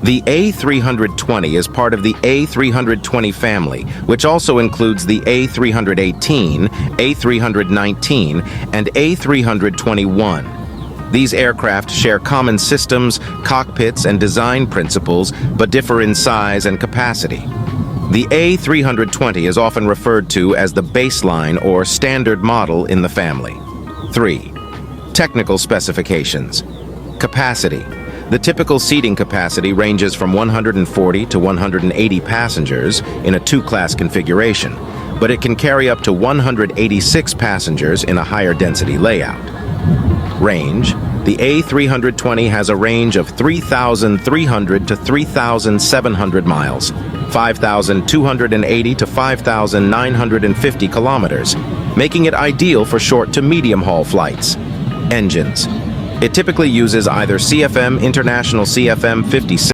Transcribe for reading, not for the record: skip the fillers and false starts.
The A320 is part of the A320 family, which also includes the A318, A319, and A321. These aircraft share common systems, cockpits, and design principles, but differ in size and capacity. The A320 is often referred to as the baseline or standard model in the family. 3. Technical specifications. Capacity. The typical seating capacity ranges from 140 to 180 passengers in a two-class configuration, but it can carry up to 186 passengers in a higher density layout. Range. The A320 has a range of 3,300 to 3,700 miles, 5,280 to 5,950 kilometers, making it ideal for short to medium-haul flights. Engines. It typically uses either CFM International CFM 56